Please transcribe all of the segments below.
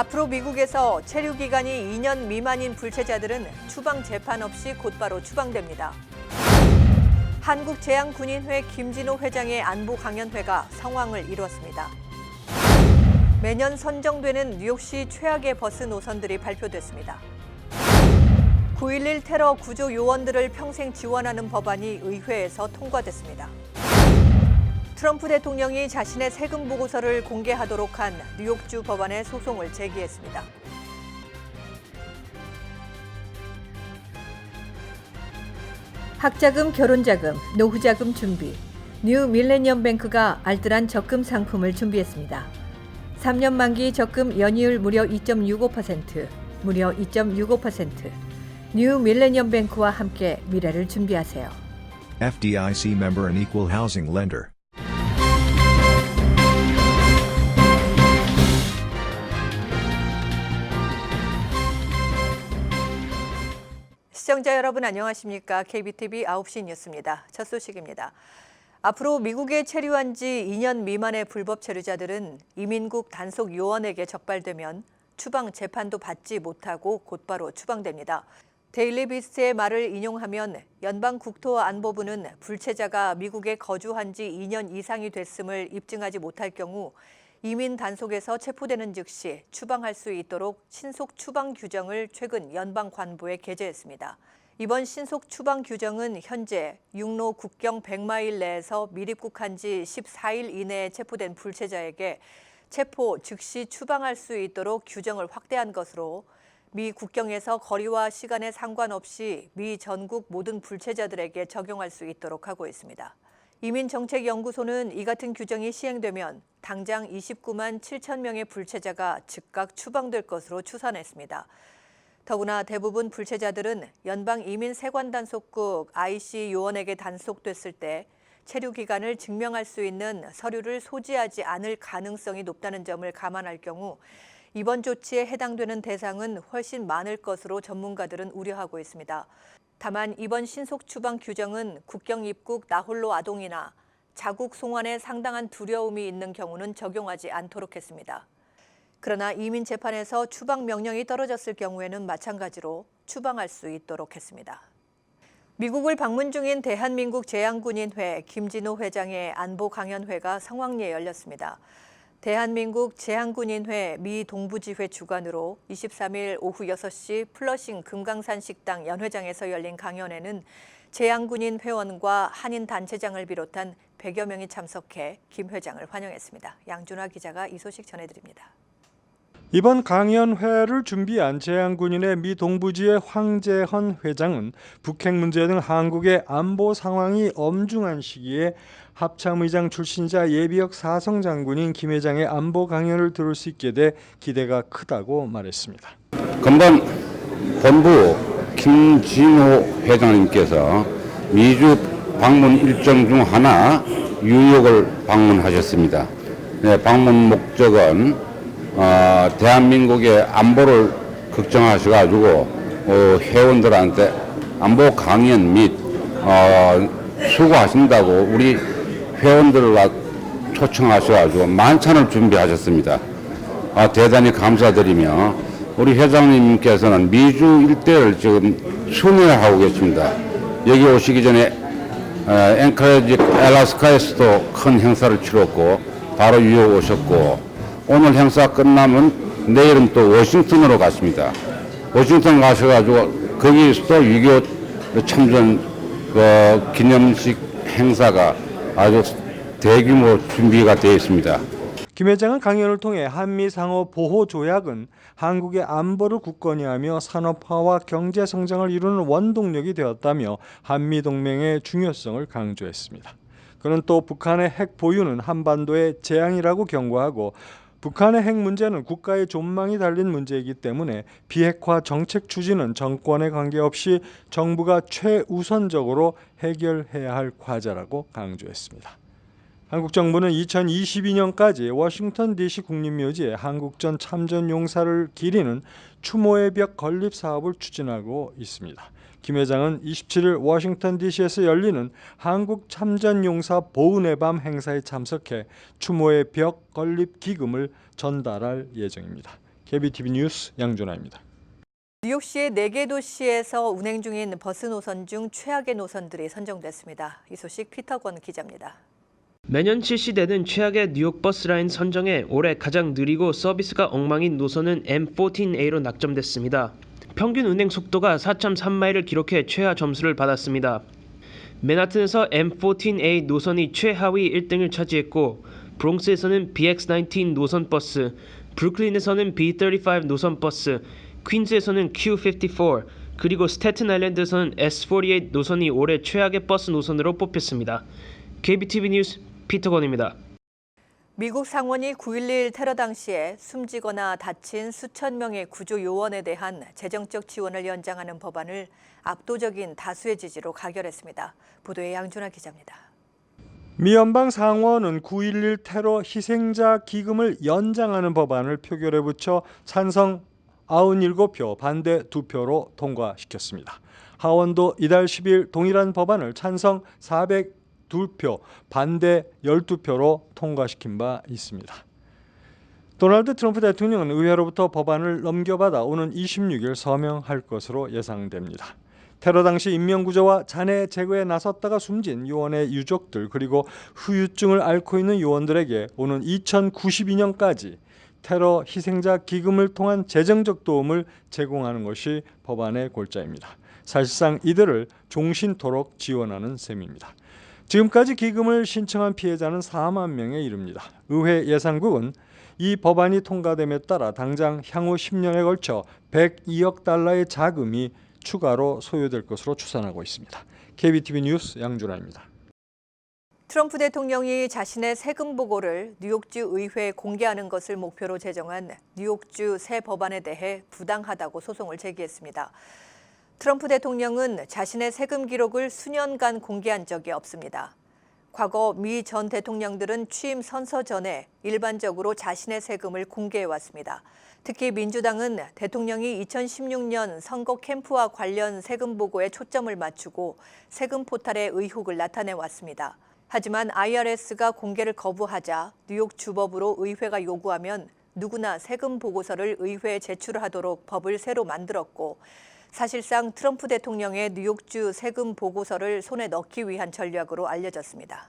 앞으로 미국에서 체류 기간이 2년 미만인 불체자들은 추방 재판 없이 곧바로 추방됩니다. 한국제향군인회 김진호 회장의 안보 강연회가 성황을 이루었습니다. 매년 선정되는 뉴욕시 최악의 버스 노선들이 발표됐습니다. 9.11 테러 구조 요원들을 평생 지원하는 법안이 의회에서 통과됐습니다. 트럼프 대통령이 자신의 세금 보고서를 공개하도록 한 뉴욕주 법원에 소송을 제기했습니다. 학자금, 결혼자금, 노후자금 준비. 뉴 밀레니엄 뱅크가 알뜰한 적금 상품을 준비했습니다. 3년 만기 적금 연이율 무려 2.65%, 무려 2.65%. 뉴 밀레니엄 뱅크와 함께 미래를 준비하세요. FDIC member and equal housing lender. 시청자 여러분 안녕하십니까? KBTV 9시 뉴스입니다. 첫 소식입니다. 앞으로 미국에 체류한 지 2년 미만의 불법 체류자들은 이민국 단속 요원에게 적발되면 추방 재판도 받지 못하고 곧바로 추방됩니다. 데일리 비스트의 말을 인용하면 연방국토안보부는 불체자가 미국에 거주한 지 2년 이상이 됐음을 입증하지 못할 경우 이민 단속에서 체포되는 즉시 추방할 수 있도록 신속 추방 규정을 최근 연방관보에 게재했습니다. 이번 신속 추방 규정은 현재 육로 국경 100마일 내에서 밀입국한 지 14일 이내에 체포된 불체자에게 체포 즉시 추방할 수 있도록 규정을 확대한 것으로 미 국경에서 거리와 시간에 상관없이 미 전국 모든 불체자들에게 적용할 수 있도록 하고 있습니다. 이민정책연구소는 이 같은 규정이 시행되면 당장 29만 7천 명의 불체자가 즉각 추방될 것으로 추산했습니다. 더구나 대부분 불체자들은 연방이민세관단속국 IC 요원에게 단속됐을 때 체류 기간을 증명할 수 있는 서류를 소지하지 않을 가능성이 높다는 점을 감안할 경우 이번 조치에 해당되는 대상은 훨씬 많을 것으로 전문가들은 우려하고 있습니다. 다만 이번 신속 추방 규정은 국경 입국 나홀로 아동이나 자국 송환에 상당한 두려움이 있는 경우는 적용하지 않도록 했습니다. 그러나 이민 재판에서 추방 명령이 떨어졌을 경우에는 마찬가지로 추방할 수 있도록 했습니다. 미국을 방문 중인 대한민국 제향군인회 김진호 회장의 안보 강연회가 성황리에 열렸습니다. 대한민국 제향군인회 미 동부지회 주관으로 23일 오후 6시 플러싱 금강산 식당 연회장에서 열린 강연회는 제향군인 회원과 한인 단체장을 비롯한 100여 명이 참석해 김 회장을 환영했습니다. 양준화 기자가 이 소식 전해드립니다. 이번 강연회를 준비한 제향군인의 미 동부지회 황재헌 회장은 북핵 문제 등 한국의 안보 상황이 엄중한 시기에 합참의장 출신자 예비역 사성장군인 김 회장의 안보 강연을 들을 수 있게 돼 기대가 크다고 말했습니다. 금방 본부 김진호 회장님께서 미주 방문 일정 중 하나 뉴욕을 방문하셨습니다. 네, 방문 목적은 대한민국의 안보를 걱정하셔가지고 회원들한테 안보 강연 및 수고하신다고 우리 회원들과 초청하셔가지고 만찬을 준비하셨습니다. 대단히 감사드리며 우리 회장님께서는 미주 일대를 지금 순회하고 계십니다. 여기 오시기 전에 앵커리지 알래스카에서도 큰 행사를 치렀고 바로 뉴욕 오셨고 오늘 행사 끝나면 내일은 또 워싱턴으로 갔습니다. 워싱턴 가셔가지고 거기서도 6.25 참전 기념식 행사가 아주 대규모 준비가 되어 있습니다. 김 회장은 강연을 통해 한미 상호 보호 조약은 한국의 안보를 굳건히 하며 산업화와 경제 성장을 이루는 원동력이 되었다며 한미 동맹의 중요성을 강조했습니다. 그는 또 북한의 핵 보유는 한반도의 재앙이라고 경고하고 북한의 핵 문제는 국가의 존망이 달린 문제이기 때문에 비핵화 정책 추진은 정권에 관계없이 정부가 최우선적으로 해결해야 할 과제라고 강조했습니다. 한국 정부는 2022년까지 워싱턴 DC 국립묘지에 한국전 참전 용사를 기리는 추모의 벽 건립 사업을 추진하고 있습니다. 김 회장은 27일 워싱턴 DC에서 열리는 한국 참전 용사 보훈의 밤 행사에 참석해 추모의 벽 건립 기금을 전달할 예정입니다. KBTV 뉴스 양준하입니다. 뉴욕시의 4개 도시에서 운행 중인 버스 노선 중 최악의 노선들이 선정됐습니다. 이 소식 피터권 기자입니다. 매년 실시되는 최악의 뉴욕 버스 라인 선정에 올해 가장 느리고 서비스가 엉망인 노선은 M14A로 낙점됐습니다. 평균 운행 속도가 4.3마일을 기록해 최하 점수를 받았습니다. 맨하튼에서 M14A 노선이 최하위 1등을 차지했고 브롱스에서는 BX19 노선 버스, 브루클린에서는 B35 노선 버스, 퀸즈에서는 Q54, 그리고 스태튼 아일랜드에서는 S48 노선이 올해 최악의 버스 노선으로 뽑혔습니다. KBTV 뉴스 피터건입니다. 미국 상원이 9.11 테러 당시에 숨지거나 다친 수천 명의 구조 요원에 대한 재정적 지원을 연장하는 법안을 압도적인 다수의 지지로 가결했습니다. 보도에 양준하 기자입니다. 미 연방 상원은 9.11 테러 희생자 기금을 연장하는 법안을 표결에 붙여 찬성 97표, 반대 2표로 통과시켰습니다. 하원도 이달 10일 동일한 법안을 찬성 402표, 반대 12표로 통과시킨 바 있습니다. 도널드 트럼프 대통령은 의회로부터 법안을 넘겨받아 오는 26일 서명할 것으로 예상됩니다. 테러 당시 인명구조와 잔해 제거에 나섰다가 숨진 요원의 유족들 그리고 후유증을 앓고 있는 요원들에게 오는 2092년까지 테러 희생자 기금을 통한 재정적 도움을 제공하는 것이 법안의 골자입니다. 사실상 이들을 종신토록 지원하는 셈입니다. 지금까지 기금을 신청한 피해자는 4만 명에 이릅니다. 의회 예산국은 이 법안이 통과됨에 따라 당장 향후 10년에 걸쳐 102억 달러의 자금이 추가로 소요될 것으로 추산하고 있습니다. KBTV 뉴스 양준하입니다. 트럼프 대통령이 자신의 세금 보고를 뉴욕주 의회에 공개하는 것을 목표로 제정한 뉴욕주 새 법안에 대해 부당하다고 소송을 제기했습니다. 트럼프 대통령은 자신의 세금 기록을 수년간 공개한 적이 없습니다. 과거 미 전 대통령들은 취임 선서 전에 일반적으로 자신의 세금을 공개해왔습니다. 특히 민주당은 대통령이 2016년 선거 캠프와 관련 세금 보고에 초점을 맞추고 세금 포탈의 의혹을 나타내왔습니다. 하지만 IRS가 공개를 거부하자 뉴욕 주법으로 의회가 요구하면 누구나 세금 보고서를 의회에 제출하도록 법을 새로 만들었고 사실상 트럼프 대통령의 뉴욕주 세금 보고서를 손에 넣기 위한 전략으로 알려졌습니다.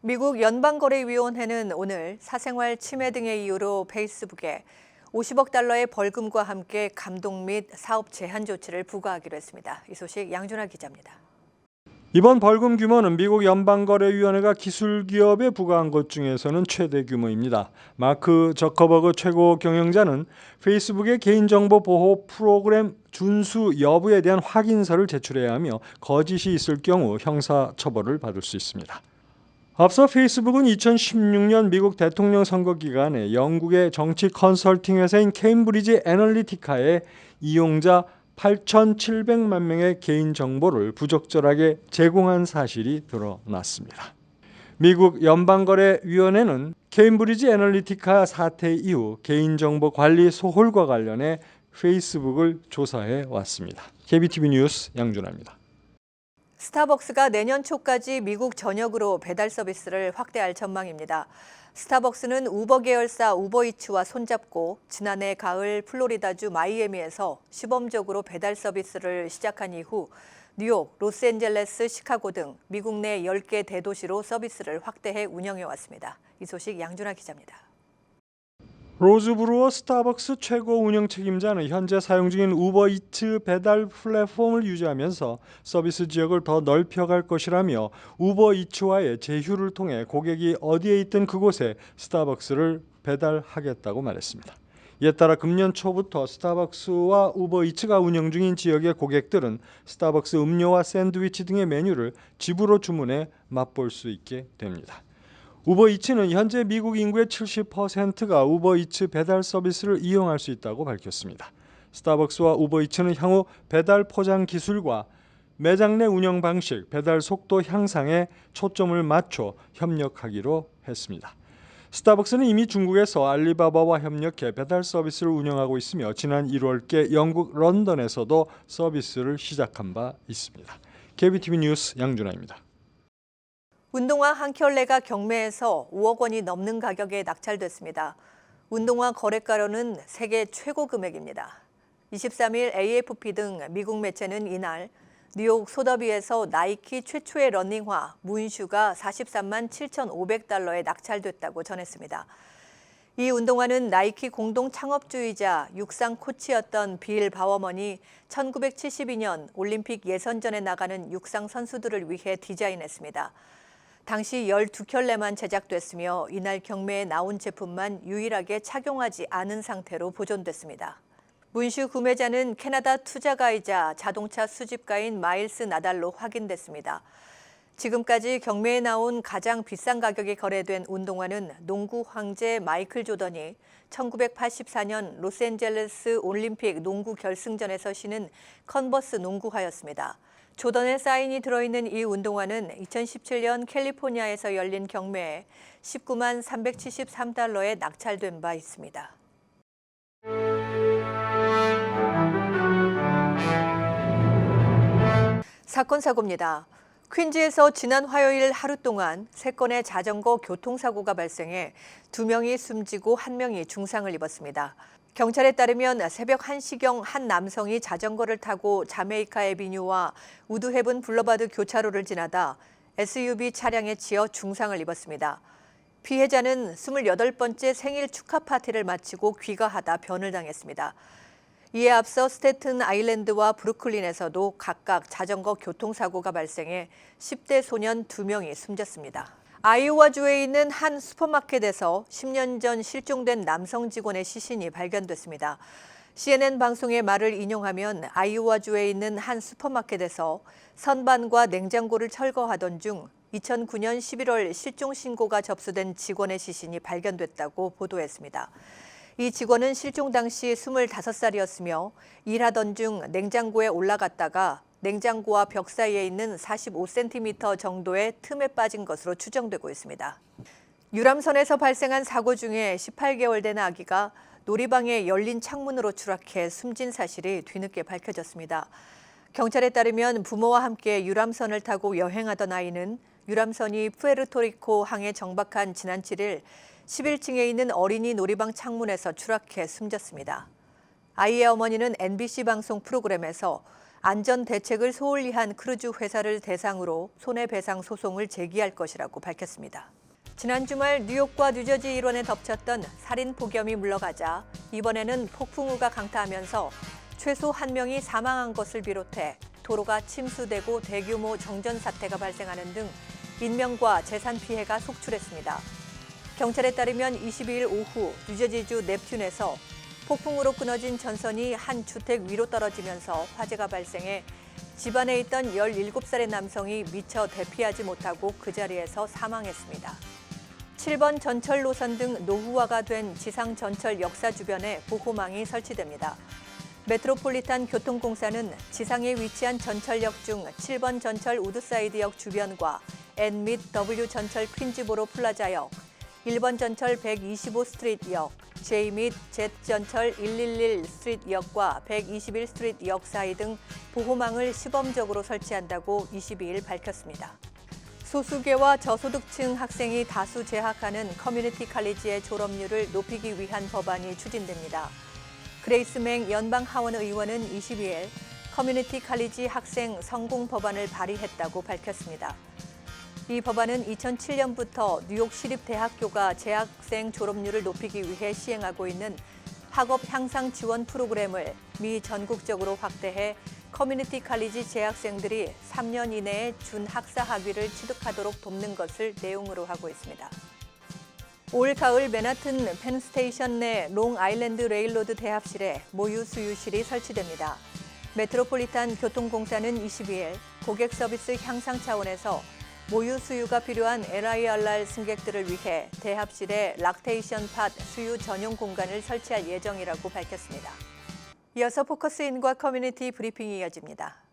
미국 연방거래위원회는 오늘 사생활 침해 등의 이유로 페이스북에 50억 달러의 벌금과 함께 감독 및 사업 제한 조치를 부과하기로 했습니다. 이 소식 양준하 기자입니다. 이번 벌금 규모는 미국 연방거래위원회가 기술기업에 부과한 것 중에서는 최대 규모입니다. 마크 저커버그 최고 경영자는 페이스북의 개인정보 보호 프로그램 준수 여부에 대한 확인서를 제출해야 하며 거짓이 있을 경우 형사처벌을 받을 수 있습니다. 앞서 페이스북은 2016년 미국 대통령 선거 기간에 영국의 정치 컨설팅 회사인 케임브리지 애널리티카의 이용자 8,700만 명의 개인정보를 부적절하게 제공한 사실이 드러났습니다. 미국 연방거래위원회는 케임브리지 애널리티카 사태 이후 개인정보 관리 소홀과 관련해 페이스북을 조사해 왔습니다. KBTV 뉴스 양준하입니다. 스타벅스가 내년 초까지 미국 전역으로 배달 서비스를 확대할 전망입니다. 스타벅스는 우버 계열사 우버이츠와 손잡고 지난해 가을 플로리다주 마이애미에서 시범적으로 배달 서비스를 시작한 이후 뉴욕, 로스앤젤레스, 시카고 등 미국 내 10개 대도시로 서비스를 확대해 운영해왔습니다. 이 소식 양준하 기자입니다. 로즈 브루어 스타벅스 최고 운영 책임자는 현재 사용 중인 우버이츠 배달 플랫폼을 유지하면서 서비스 지역을 더 넓혀갈 것이라며 우버이츠와의 제휴를 통해 고객이 어디에 있든 그곳에 스타벅스를 배달하겠다고 말했습니다. 이에 따라 금년 초부터 스타벅스와 우버이츠가 운영 중인 지역의 고객들은 스타벅스 음료와 샌드위치 등의 메뉴를 집으로 주문해 맛볼 수 있게 됩니다. 우버이츠는 현재 미국 인구의 70%가 우버이츠 배달 서비스를 이용할 수 있다고 밝혔습니다. 스타벅스와 우버이츠는 향후 배달 포장 기술과 매장 내 운영 방식, 배달 속도 향상에 초점을 맞춰 협력하기로 했습니다. 스타벅스는 이미 중국에서 알리바바와 협력해 배달 서비스를 운영하고 있으며 지난 1월께 영국 런던에서도 서비스를 시작한 바 있습니다. KBTV 뉴스 양준하입니다. 운동화 한 켤레가 경매에서 5억 원이 넘는 가격에 낙찰됐습니다. 운동화 거래가로는 세계 최고 금액입니다. 23일 AFP 등 미국 매체는 이날 뉴욕 소더비에서 나이키 최초의 러닝화 문슈가 43만 7,500달러에 낙찰됐다고 전했습니다. 이 운동화는 나이키 공동 창업주이자 육상 코치였던 빌 바워먼이 1972년 올림픽 예선전에 나가는 육상 선수들을 위해 디자인했습니다. 당시 12켤레만 제작됐으며 이날 경매에 나온 제품만 유일하게 착용하지 않은 상태로 보존됐습니다. 문슈 구매자는 캐나다 투자가이자 자동차 수집가인 마일스 나달로 확인됐습니다. 지금까지 경매에 나온 가장 비싼 가격에 거래된 운동화는 농구 황제 마이클 조던이 1984년 로스앤젤레스 올림픽 농구 결승전에서 신은 컨버스 농구화였습니다. 조던의 사인이 들어있는 이 운동화는 2017년 캘리포니아에서 열린 경매에 19만 373달러에 낙찰된 바 있습니다. 사건 사고입니다. 퀸즈에서 지난 화요일 하루 동안 3건의 자전거 교통사고가 발생해 2명이 숨지고 1명이 중상을 입었습니다. 경찰에 따르면 새벽 1시경 한 남성이 자전거를 타고 자메이카 애비뉴와 우드헤븐 블러바드 교차로를 지나다 SUV 차량에 치여 중상을 입었습니다. 피해자는 28번째 생일 축하 파티를 마치고 귀가하다 변을 당했습니다. 이에 앞서 스태튼 아일랜드와 브루클린에서도 각각 자전거 교통사고가 발생해 10대 소년 2명이 숨졌습니다. 아이오와주에 있는 한 슈퍼마켓에서 10년 전 실종된 남성 직원의 시신이 발견됐습니다. CNN 방송의 말을 인용하면 아이오와주에 있는 한 슈퍼마켓에서 선반과 냉장고를 철거하던 중 2009년 11월 실종 신고가 접수된 직원의 시신이 발견됐다고 보도했습니다. 이 직원은 실종 당시 25살이었으며 일하던 중 냉장고에 올라갔다가 냉장고와 벽 사이에 있는 45cm 정도의 틈에 빠진 것으로 추정되고 있습니다. 유람선에서 발생한 사고 중에 18개월 된 아기가 놀이방의 열린 창문으로 추락해 숨진 사실이 뒤늦게 밝혀졌습니다. 경찰에 따르면 부모와 함께 유람선을 타고 여행하던 아이는 유람선이 푸에르토리코 항에 정박한 지난 7일 11층에 있는 어린이 놀이방 창문에서 추락해 숨졌습니다. 아이의 어머니는 NBC 방송 프로그램에서 안전 대책을 소홀히 한 크루즈 회사를 대상으로 손해배상 소송을 제기할 것이라고 밝혔습니다. 지난 주말 뉴욕과 뉴저지 일원에 덮쳤던 살인 폭염이 물러가자 이번에는 폭풍우가 강타하면서 최소 1명이 사망한 것을 비롯해 도로가 침수되고 대규모 정전 사태가 발생하는 등 인명과 재산 피해가 속출했습니다. 경찰에 따르면 22일 오후 뉴저지주 넵튠에서 폭풍으로 끊어진 전선이 한 주택 위로 떨어지면서 화재가 발생해 집안에 있던 17살의 남성이 미처 대피하지 못하고 그 자리에서 사망했습니다. 7번 전철 노선 등 노후화가 된 지상 전철 역사 주변에 보호망이 설치됩니다. 메트로폴리탄 교통공사는 지상에 위치한 전철역 중 7번 전철 우드사이드역 주변과 N 및 W 전철 퀸즈보로 플라자역, 1번 전철 125스트리트역, J 및 Z 전철 111 스트리트역과 121 스트리트역 사이 등 보호망을 시범적으로 설치한다고 22일 밝혔습니다. 소수계와 저소득층 학생이 다수 재학하는 커뮤니티 칼리지의 졸업률을 높이기 위한 법안이 추진됩니다. 그레이스 맹 연방 하원 의원은 22일 커뮤니티 칼리지 학생 성공 법안을 발의했다고 밝혔습니다. 이 법안은 2007년부터 뉴욕 시립대학교가 재학생 졸업률을 높이기 위해 시행하고 있는 학업 향상 지원 프로그램을 미 전국적으로 확대해 커뮤니티 칼리지 재학생들이 3년 이내에 준학사 학위를 취득하도록 돕는 것을 내용으로 하고 있습니다. 올 가을 맨하튼 펜스테이션 내 롱아일랜드 레일로드 대합실에 모유 수유실이 설치됩니다. 메트로폴리탄 교통공사는 22일 고객 서비스 향상 차원에서 모유 수유가 필요한 LIRR 승객들을 위해 대합실에 락테이션 팟 수유 전용 공간을 설치할 예정이라고 밝혔습니다. 이어서 포커스인과 커뮤니티 브리핑이 이어집니다.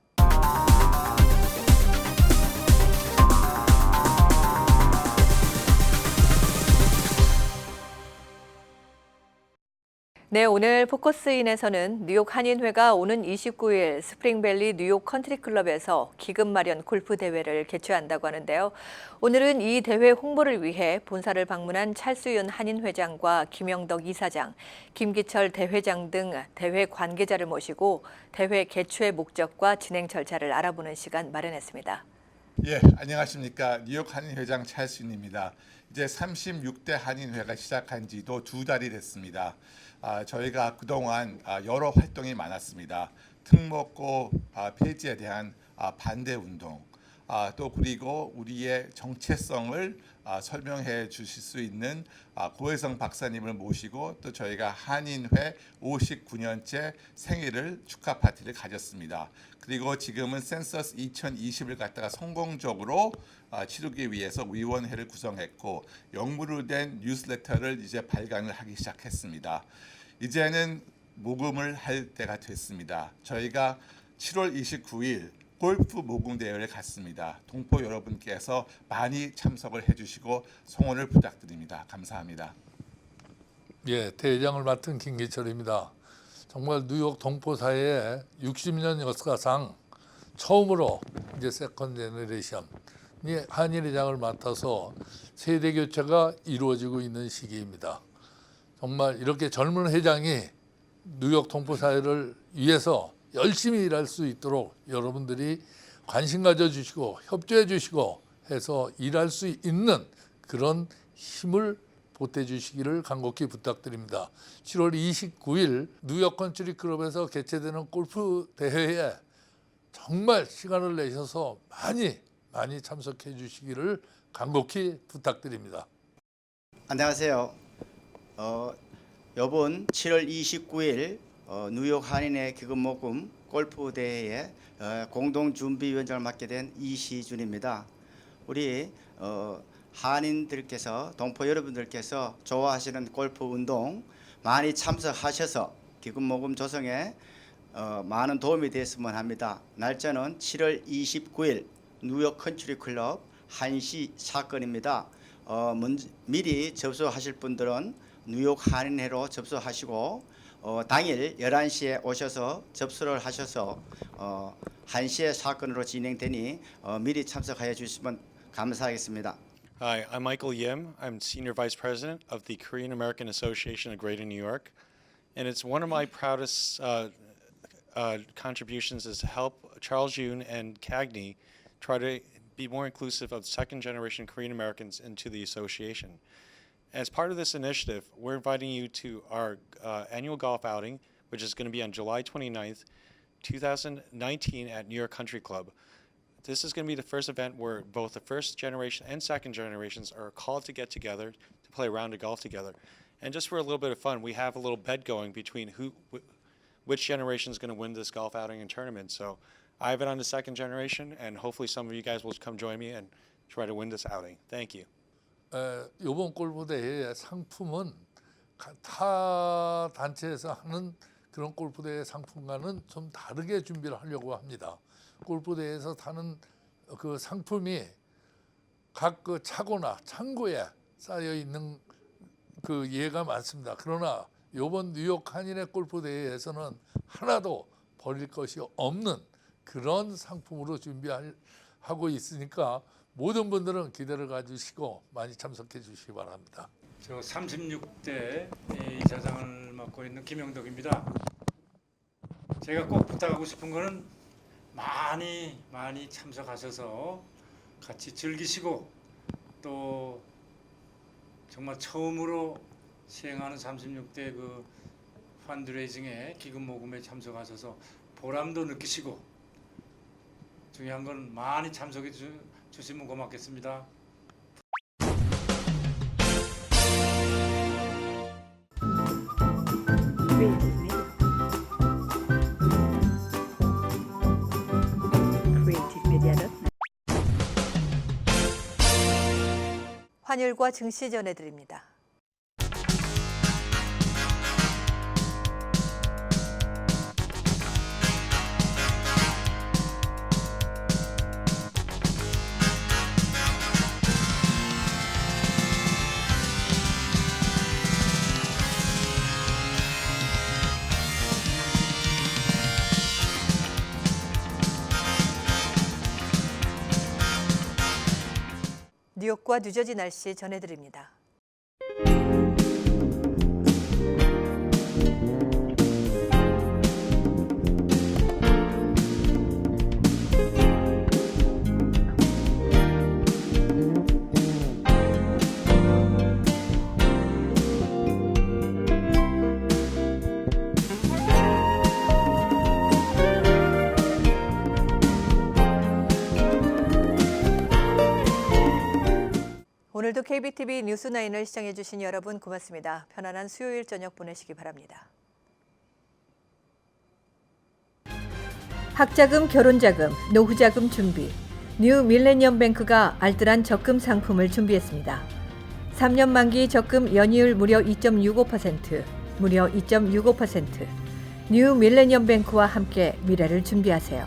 네, 오늘 포커스인에서는 뉴욕 한인회가 오는 29일 스프링밸리 뉴욕 컨트리클럽에서 기금 마련 골프 대회를 개최한다고 하는데요. 오늘은 이 대회 홍보를 위해 본사를 방문한 찰수윤 한인회장과 김영덕 이사장, 김기철 대회장 등 대회 관계자를 모시고 대회 개최 목적과 진행 절차를 알아보는 시간 마련했습니다. 예, 안녕하십니까. 뉴욕 한인회장 찰수윤입니다. 이제 36대 한인회가 시작한 지도 2달이 됐습니다. 저희가 그동안 여러 활동이 많았습니다. 특목고 폐지에 대한 반대 운동, 또 그리고 우리의 정체성을 설명해 주실 수 있는 고혜성 박사님을 모시고 또 저희가 한인회 59년째 생일을 축하 파티를 가졌습니다. 그리고 지금은 센서스 2020을 갖다가 성공적으로 치르기 위해서 위원회를 구성했고 영무로 된 뉴스레터를 이제 발간을 하기 시작했습니다. 이제는 모금을 할 때가 됐습니다. 저희가 7월 29일 골프 모금 대회를 갖습니다. 동포 여러분께서 많이 참석을 해주시고 성원을 부탁드립니다. 감사합니다. 예, 대회장을 맡은 김기철입니다. 정말 뉴욕 동포사회의 60년 역사상 처음으로 이제 세컨 제너레이션이 한인회장을 맡아서 세대 교체가 이루어지고 있는 시기입니다. 정말 이렇게 젊은 회장이 뉴욕 동포사회를 위해서 열심히 일할 수 있도록 여러분들이 관심 가져주시고 협조해 주시고 해서 일할 수 있는 그런 힘을 보태주시기를 간곡히 부탁드립니다. 7월 29일 뉴욕 컨트리 클럽에서 개최되는 골프 대회에 정말 시간을 내셔서 많이 참석해 주시기를 간곡히 부탁드립니다. 안녕하세요. 이번 7월 29일 뉴욕 한인회 기금 모금 골프 대회에 공동 준비위원장을 맡게 된 이시준입니다. 우리 한인들께서 동포 여러분들께서 좋아하시는 골프 운동 많이 참석하셔서 기금 모금 조성에 많은 도움이 됐으면 합니다. 날짜는 7월 29일 뉴욕 컨트리 클럽 1시 사건입니다. 미리 접수하실 분들은 뉴욕 한인회로 접수하시고 당일 11시에 오셔서 접수를 하셔서 1시에 사건으로 진행되니 미리 참석하여 주시면 감사하겠습니다. Hi, I'm Michael Yim. I'm Senior Vice President of the Korean American Association of Greater New York. And it's one of my proudest contributions is to help Charles Yoon and Cagney try to be more inclusive of second generation Korean Americans into the association. As part of this initiative, we're inviting you to our annual golf outing, which is going to be on July 29th, 2019 at New York Country Club. This is going to be the first event where both the first generation and second generations are called to get together to play a round of golf together. And just for a little bit of fun, we have a little bet going between which generation is going to win this golf outing and tournament. So I have it on the second generation, and hopefully some of you guys will come join me and try to win this outing. Thank you. 이번 골프 대회의 상품은 타 단체에서 하는 그런 골프 대회 상품과는 좀 다르게 준비를 하려고 합니다. 골프 대회에서 타는 그 상품이 각 그 차고나 창고에 쌓여 있는 그 예가 많습니다. 그러나 이번 뉴욕 한인회 골프 대회에서는 하나도 버릴 것이 없는 그런 상품으로 준비하고 있으니까 모든 분들은 기대를 가지시고 많이 참석해 주시기 바랍니다. 저 36대 이사장을 맡고 있는 김영덕입니다. 제가 꼭 부탁하고 싶은 거는 많이 참석하셔서 같이 즐기시고 또 정말 처음으로 시행하는 36대 그 펀드레이징에 기금 모금에 참석하셔서 보람도 느끼시고 중요한 건 많이 참석해 주시면 고맙겠습니다. 환율과 증시 전해드립니다. 뉴욕과 뉴저지 날씨 전해드립니다. 오늘도 KBTV 뉴스9을 시청해주신 여러분 고맙습니다. 편안한 수요일 저녁 보내시기 바랍니다. 학자금, 결혼자금, 노후자금 준비. 뉴 밀레니엄 뱅크가 알뜰한 적금 상품을 준비했습니다. 3년 만기 적금 연이율 무려 2.65%, 무려 2.65%. 뉴 밀레니엄 뱅크와 함께 미래를 준비하세요.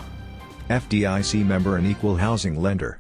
FDIC member and equal housing lender.